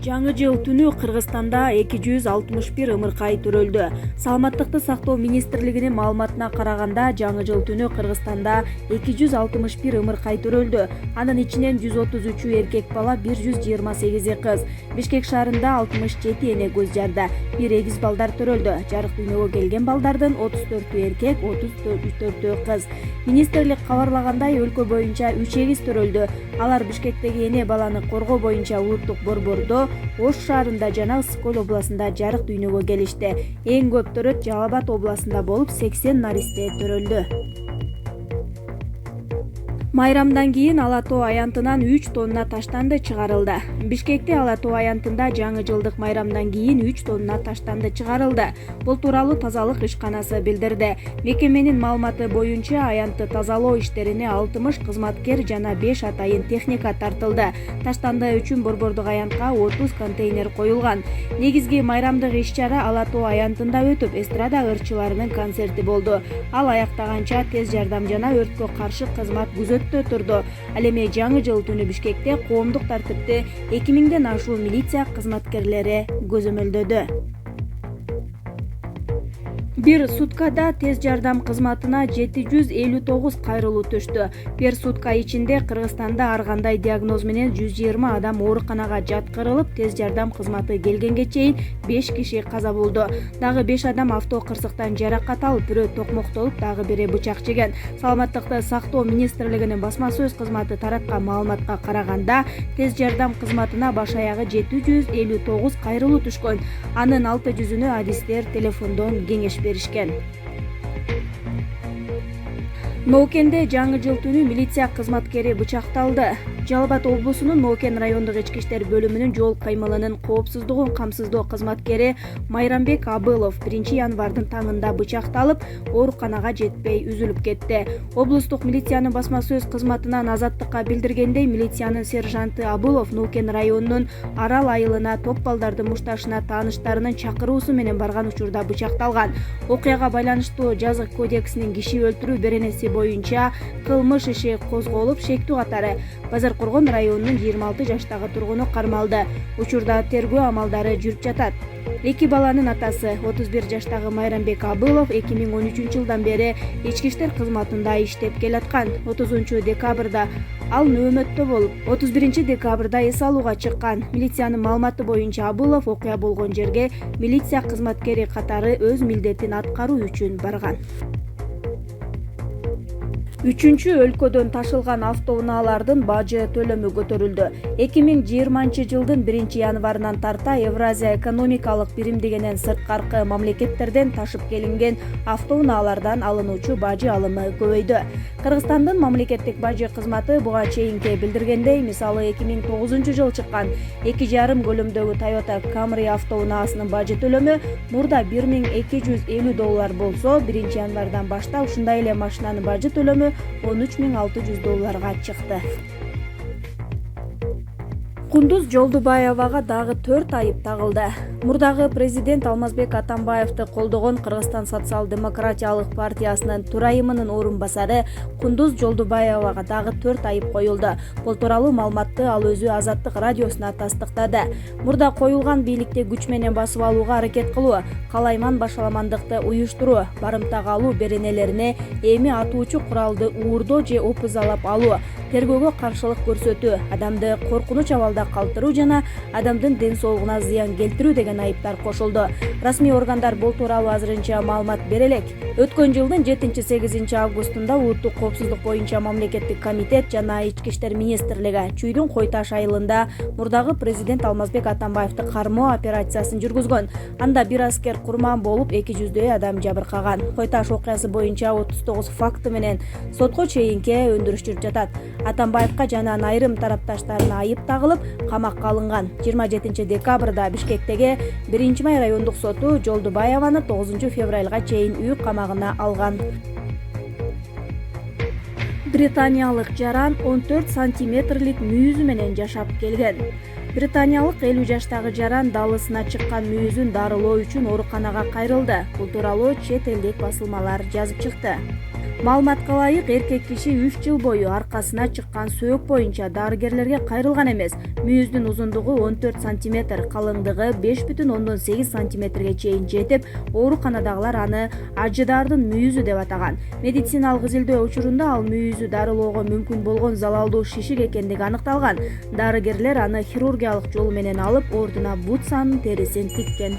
Жаңы жыл түнү Кыргызстанда 261 ымыркай төрөлдү. Саламаттыкты сактоо министрлигинин маалыматына караганда, жаңы жыл түнү Кыргызстанда 261 ымыркай төрөлдү. Анын ичинен 133 эркек бала, 128 кыз. Бишкек шаарында 67 эне көз жарда, 1 эгиз балдар төрөлдү. Жарык дүйнөгө келген балдардын 34 эркек, 34 кыз. Министрлик кабарлагандай, өлкө боюнча 3 эгиз төрөлдү. Алар Бишкектеги эне баланы коргоо боюнча улуттук борбордо, Ош шаарында жана Ысык-Көл областында жарык дүйнөгө келишти. Эң көп төрөт Жалал Абад областында болуп, 80 наристе төрөлдү. Майрамдан кийин Ала тоо аянтынан 3 тонна таштанды чыгарылды. Бишкекте Ала тоо аянтында жаңы жылдык майрамдан кийин 3 тонна таштанды чыгарылды. Бул тууралуу тазалык ишканасы билдирди. Мекеменин маалыматы боюнча, аянтты тазалоо иштерине 60 кызматкер жана 5 атайын техника тартылды. Таштанды үчүн борбордук аянтка 30 контейнер коюлган. Негизги майрамдык иш-чара Ала тоо аянтында өтүп, эстрада ырчыларынын концерти болду. Ал аяктаганча тез жардам жана өрткө каршы кызмат турду. Ал эми жаңы жыл түнү Бишкекте коомдук тартипти 2000ден ашуун милиция кызматкерлери көзөмөлдөдү. Бир суткада тез жардам кызматына 759 кайрылуу түштү. Бир сутка ичинде Кыргызстанда ар кандай диагноз менен 120 адам ооруканага жаткырылып, тез жардам кызматы келгенге чейин 5 киши каза болду. Дагы 5 адам авто кырсыктан жаракат алып, бирөө токмоктолуп, дагы бири бычак жеген. Саламаттыкты сактоо министрлигинин басма сөз кызматы тараткан маалыматка караганда, тез жардам кызматына баш аягы 759 кайрылуу түшкөн. Анын 600-үнө адистер телефондон кеңеш беришкен. Ноокенде жаңы жыл түнү милиция кызматкери бычакталды. Жалал Абад облусунун Ноокен райондук ички иштер бөлүмүнүн жол кыймылынын коопсуздугун камсыздоо кызматкери Майрамбек Абылов 1 январдын таңында бычакталып, ооруканага жетпей үзүлүп кетти. Облустук милициянын басма сөз кызматынан Азаттыкка билдиргендей, милициянын сержанты Абылов Ноокен районунун Арал айылына топ балдардын мушташына тааныштарынын чакыруусу менен барган учурда бычакталган. Окуяга байланыштуу жазык кодексинин киши өлтүрүү беренеси боюнча кылмыш иши козголуп, шектүү катары Базаркоргон районунун 26 жаштагы тургуну кармалды. Учурда тергөө амалдары жүрүп жатат. Эки баланын атасы 31 жаштагы Майрамбек Абылов 2013 жылдан бери ички иштер кызматында иштеп келаткан. 30 декабрда ал нөөмөттө болуп, 31 декабрда эс алууга чыккан. Милициянын маалыматы боюнча Абылов окуя болгон жерге милиция кызматкери катары өз милдетин аткаруу үчүн барган. Үчүнчү өлкөдөн ташылган автоунаалардын бажы төлөмү көтөрүлдү. 2020 жылдын 1 январынан тарта Евразия экономикалык биримдигинен сырткаркы мамлекеттерден ташып келинген автоунаалардан алынуучу бажы алымы көбөйдү. Кыргызстандын мамлекеттик бажы кызматы буга чейинки билдиргендей, мисалы 2009 жылы чыккан 2,5 көлөмдөгү Toyota Camry автоунаасынын бажы төлөмү мурда $1250 болсо, 1 январдан баштап ушундай эле машинанын бажы төлөмү $13,600 чыкты. Кундуз Жолдубаевага дагы 4 айып тагылды. Мурдагы президент Алмазбек Атамбаевди колдогон Кыргызстан социал-демократиялык партиясынын төрайымынын орун басары Кундуз Жолдубаевага дагы 4 айып коюлду. Бул тууралуу маалыматты ал өзү Азаттык радиосуна тастыктады. Мурда коюлган бийликти күч менен басып алууга аракет кылуу, калайман башаламандыкты уюштуруу, барымтага алуу беренелерине эми атуучу куралды уурдоо же опузалап алуу, тергөөгө каршылык көрсөтүү, адамды коркунуч абалда калтыруу жана адамдын ден соолугуна зыян келтирүү деген айыптар кошулду. Расмий органдар бул тууралуу азырынча маалымат бере элек. Өткөн жылдын 7-8 августунда Улуттук коопсуздук боюнча мамлекеттик комитет жана Ички иштер министрлиги Чүйдүн Кой Таш айылында мурдагы президент Алмазбек Атамбаевди кармоо операциясын жүргүзгөн. Анда бир аскер курман болуп, 200дөй адам жабыркаган. Кой Таш окуясы боюнча 39 факты менен сотко чейинки өндүрүш жүрүп жатат. Атамбаевка жана айрым тарапташтарына айып тагылып, камакка алынган. 27 декабрда Бишкектеги 1-Май райондук соту Жолдубаеваны 9 февралга чейин үй камагына алган. Британиялык жаран 14 сантиметрлик мүйүзү менен жашап келген. Британиялык 50 жаштагы жаран далысына чыккан мүйүзүн дарылоо үчүн ооруканага кайрылды. Бул тууралуу чет элдик басылмалар жазып чыкты. Маалыматка ылайык, эркек киши 3 жыл бою аркасына чыккан сөөк боюнча дарыгерлерге кайрылган эмес. Мүйүздүн узундугу 14 см, калыңдыгы 5,8 см чейин жетип, ооруканадагылар аны ажыдаардын мүйүзү деп атаган. Медициналык изилдөө учурунда ал мүйүзү дарылоого мүмкүн болгон залалдуу шишик экендиги аныкталган. Дарыгерлер аны хирургиялык жол менен алып, ордуна бут санын терисин тиккен.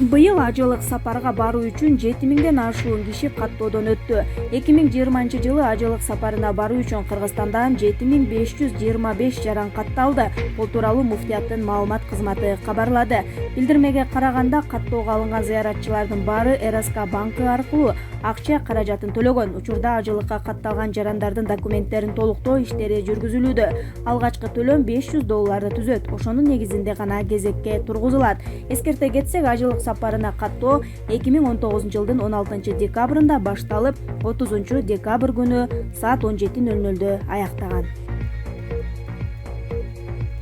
Быйыл ажылык сапарга баруу үчүн 7000ден ашуун киши каттоодон өттү. 2020 ажылык сапарына баруу үчүн Кыргызстандан 7525 жаран катталды. Бул тууралуу муфтияттын маалымат кызматы кабарлады. Билдирмеге караганда, каттоого алынган зыяратчылардын баары РСК банкы аркылуу акча каражатын төлөгөн. Учурда ажылыкка катталган жарандардын документтерин толуктоо иштери жүргүзүлүүдө. Алгачкы төлөм $500 түзөт. Ошонун негизинде гана кезекке тургузулат. Эскерте кетсек, ажылык сапарына каттоо 2019 жылдын 16 декабрында башталып, 30 декабрь күнү саат 17:00 аяктаган.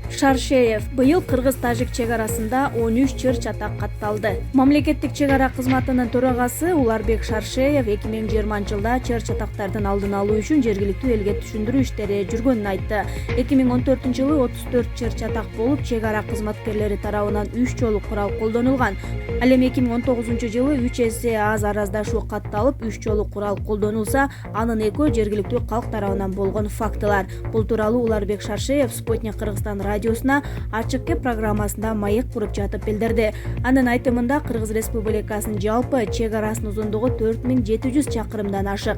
Шаршеев: быйыл кыргыз-тажик чек арасында 13 чыр-чатак катталды. Мамлекеттик чек ара кызматынын төрагасы Уларбек Шаршеев 2020 жылда чыр-чатактардын алдын алуу үчүн жергиликтүү элге түшүндүрүү иштери жүргөнүн айтты. 2014 жылы 34 чыр-чатак болуп, чек ара кызматкерлери тарабынан 3 жолу курал колдонулган. Ал эми 2019 жылы 3 эсе аз араздашуу катталып, 3 жолу курал колдонулса, анын 2 жергиликтүү калк тарабынан болгон фактылар. Бул тууралуу Уларбек Шаршеев Спутник Кыргызстан радиосуна ачык кеп программасында маек куруп жатып билдирди. Анын айтымында, Кыргыз Республикасынын жалпы чек арасынын узундугу 4700 чакырымдан ашык.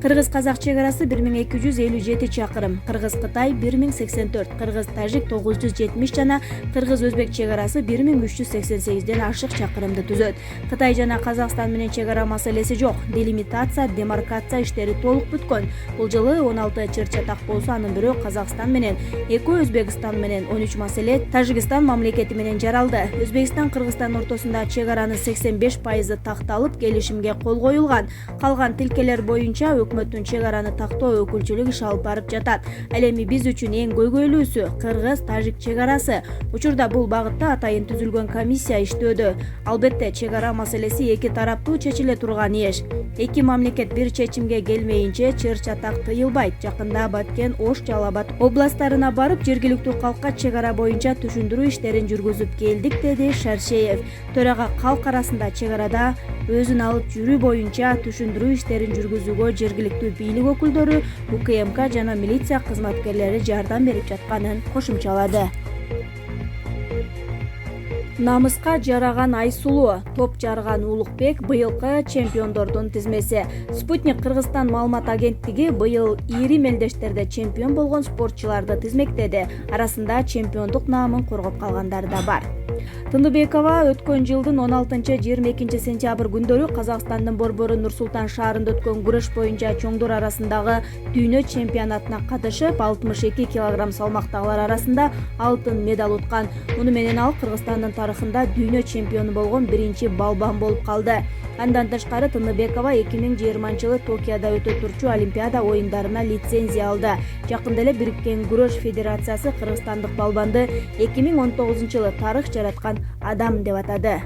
Кыргыз-казак чек арасы 1257 чакырым, Кыргыз-Кытай 1084, Кыргыз-Тажик 970 жана Кыргыз-Өзбек чек арасы 1388ден ашык чакырымды түзөт. Кытай жана Казакстан менен чек ара маселеси жок. Делимитация, демаркация иштери толук бүткөн. Бул жылы 16 чыр-чатак болсо, анын бирөө Казакстан менен, 2 Өзбекстан менен, 13 маселе Тажикстан мамлекети менен жаралды. Өзбекстан-Кыргызстан ортосунда чек аранын 85% такталып, келишимге кол коюлган. Калган тилкелер боюнча өкмөттүн чек араны тактоо өкүлчүлүк иш алып барып жатат. Ал эми биз үчүн эң көйгөйлүүсү Кыргыз-Тажик чек арасы. Учурда бул багытта атайын түзүлгөн комиссия иштөөдө. Албетте, чек ара маселеси эки тараптуу чечиле турган эш. Эки мамлекет бир чечимге келмейинче чыр-чатак тыйылбайт. Жакында Баткен, Ош, Жалал Абад областтарына барып, жергиликтүү калкка чек ара боюнча түшүндүрүү иштерин жүргүзүп келдик, деди Шаршеев. Төрага калк арасында чек арада өзүн алып жүрүү боюнча түшүндүрүү иштерин жүргүзүүгө жергиликтүү бийлик өкүлдөрү, УКМК жана милиция кызматкерлери жардам берип жатканын кошумчалады. Намыска жараган Айсулуу, топ жарган Улукбек быйылкы чемпиондордун тизмеси. Спутник Кыргызстан маалымат агенттиги быйыл ири мелдештерде чемпион болгон спортчуларды тизмектеди. Арасында чемпиондук наамын коргоп калгандар да бар. Тындыбекова өткөн жылдын 16-22 сентябрь күндөрү Казакстандын борбору Нур-Султан шаарында өткөн күрөш боюнча чоңдор арасындагы дүйнө чемпионатына катышып, 62 кг салмактагылар арасында алтын медаль уткан. Муну менен ал Кыргызстандын тарыхында дүйнө чемпиону болгон биринчи балбан болуп калды. Андан тышкары Тындыбекова 2020 жылы Токиодо өтө турчу Олимпиада оюндарына лицензия алды. Жакында эле Бириккен күрөш федерациясы кыргызстандык балбанды 2019 жылы тарых жараткан адам деп атады.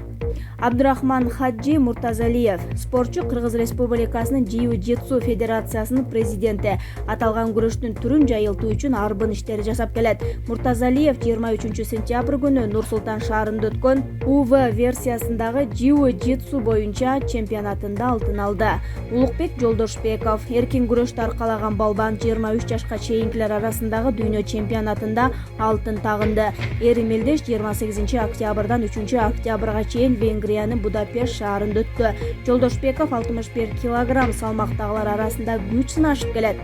Абдурахман Хаджи Муртазалиев, спортчу, Кыргыз Республикасынын Jiu-Jitsu федерациясынын президенти. Аталган күрөштүн түрүн жайылтуу үчүн арбын иштери жасап келет. Муртазалиев 23 сентябрь күнү Нур-Султан шаарында өткөн УВ версиясындагы Jiu-Jitsu боюнча чемпионатында алтын алды. Улукбек Жолдошбеков, эркин күрөштү аркалаган балбан, 23 жашка чейинкилер арасындагы дүйнө чемпионатында алтын тагынды. Эри мелдеш 28 октябрдан 3 октябрга чейин Венгриянын Будапешт шаарында өттү. Жолдошбеков 61 кг салмактагылар арасында күч сынашып келет.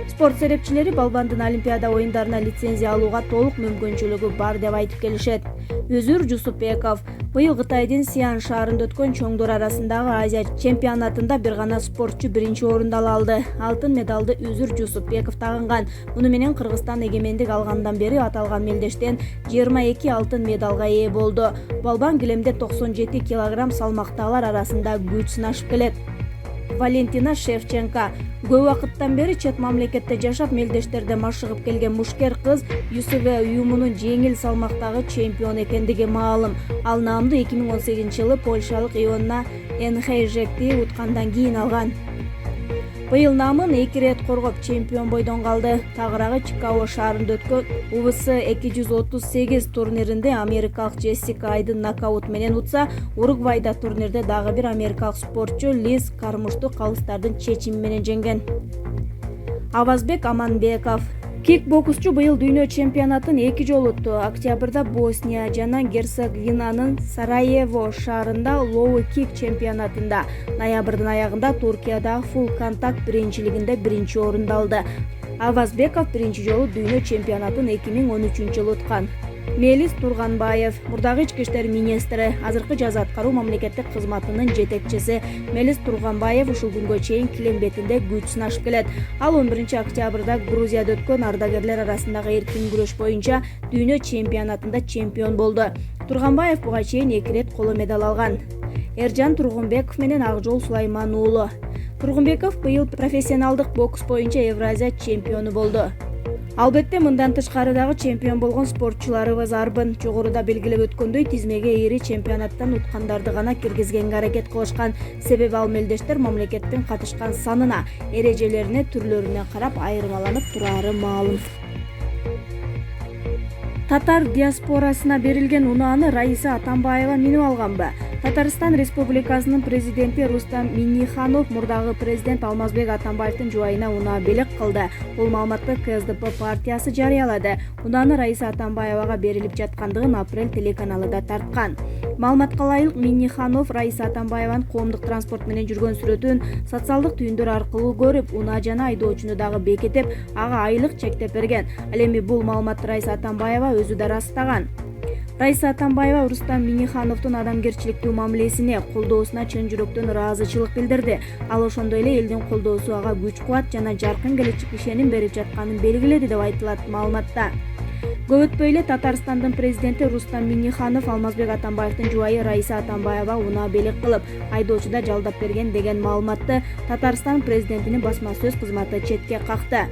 Спорт серепчилери балбандын Олимпиада оюндарына лицензия алууга толук мүмкүнчүлүгү бар деп айтып келишет. Өзүр Жусупбеков быйыл Кытайдын Сиан шаарында өткөн чоңдор арасындагы Азия чемпионатында бир гана спортчу биринчи орунду ала алды. Алтын медалды Өзүр Жусупбеков тагынган. Муну менен Кыргызстан эгемендик алгандан бери аталган мелдештен 22 алтын медалга ээ болду. Балбан килемде 97 кг салмактагылар арасында күч сынашып келет. Валентина Шевченко Көп убакыттан бери чет мамлекетте жашап, мелдештерде машыгып келген мушкер кыз UFC уюмунун жеңил салмактагы чемпиону экендиги маалым. Ал наамды 2018-жылы польшалык Иона Энхейжекти уткандан кийин алган. Быйыл наамын 2 рет коргоп чемпион бойдон калды. Тагыраагы Чикаго шаарында өткөн UFC 238 турниринде америкалык Джессика Айдын нокаут менен утса, Уругвайда турнирде дагы бир америкалык спортчу Лиз Кармушту калыстардын чечими менен жеңген. Авазбек Аманбеков кикбоксчу быйыл дүйнө чемпионатын 2 жолу утту. Октябрда Босния жана Герцеговинанын Сараево шаарында лоу кик чемпионатында, ноябрдын аягында Туркиядагы фул контакт биринчилигинде 1-орунду алды. Авазбеков биринчи жолу дүйнө чемпионатын 2013-жылы уткан. Мелис Турганбаев, мурдагы ички иштер министри, азыркы жаза аткаруу мамлекеттик кызматынын жетекчиси. Мелис Турганбаев ушул күнгө чейин килем бетинде күч сынашып келет. Ал 11-октябрда Грузияда өткөн ардагерлер арасындагы эркин күрөш боюнча дүйнө чемпионатында чемпион болду. Турганбаев буга чейин 2 рет коло медаль алган. Эржан Тургунбеков менен Акжол Сулайман уулу. Тургунбеков быйыл профессионалдык бокс боюнча Евразия чемпиону болду. Албетте мындан тышкары дагы чемпион болгон спортчуларыбыз арбын. Жогоруда белгилеп өткөндөй, тизмеге ири чемпионаттан уткандарды гана киргизгенге аракет кылышкан. Себеби ал мелдештер мамлекеттин катышкан санына, эрежелерине, түрлөрүнө карап айырмаланып турары маалым. Татар диаспорасына берилген унааны Раиса Атамбаева минип алганбы? Татарстан Республикасынын президенти Рустам Минниханов мурдагы президент Алмазбек Атамбаевдин жубайына унаа белек кылды. Бул маалыматты КСДП партиясы жарыялады. Унааны Раиса Атамбаевага берилип жаткандыгын Апрель телеканалы да тарткан. Маалыматка ылайык, Минниханов Раиса Атамбаеванын коомдук транспорт менен жүргөн сүрөтүн социалдык түйүндөр аркылуу көрүп, унаа жана айдоочуну дагы бекитип, ага айлык чектеп берген. Ал эми бул маалыматты Раиса Атамбаева өзү да ырастаган. Раиса Атамбаева Рустам Миннихановдун адамгерчиликтүү мамилесине, колдоосуна чын жүрөктөн ыраазычылык билдирди. Ал ошондой эле элдин колдоосу ага күч-кубат жана жаркын келечек ишеним берип жатканын белгиледи деп айтылат маалыматта. Көп өтпөй эле Татарстандын президенти Рустам Минниханов Алмазбек Атамбаевдин жубайы Раиса Атамбаева унаа белек кылып, айдоочуда жалдап берген деген маалыматты Татарстан президентинин басма сөз кызматы четке какты.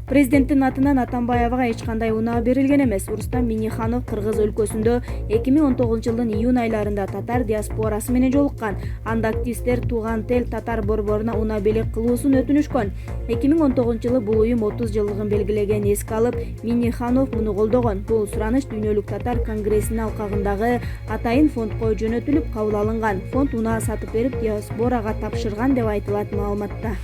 Президенттин атынан Атамбаевага эч кандай унаа берилген эмес. Рустам Минниханов Кыргыз өлкөсүндө 2019-жылдын июнь айларында татар диаспорасы менен жолуккан. Анда активисттер тууган тел татар борборуна унаа белек кылуусун өтүнүшкөн. 2019-жылы бул уюм 30 жылдыгын белгилеген эске алып, Минниханов муну колдогон. Бул сураныч Дүйнөлүк татар конгрессинин алкагындагы атайын фондко жөнөтүлүп кабыл алынган. Фонд унаа сатып берип диаспорага тапшырган деп айтылат маалыматта.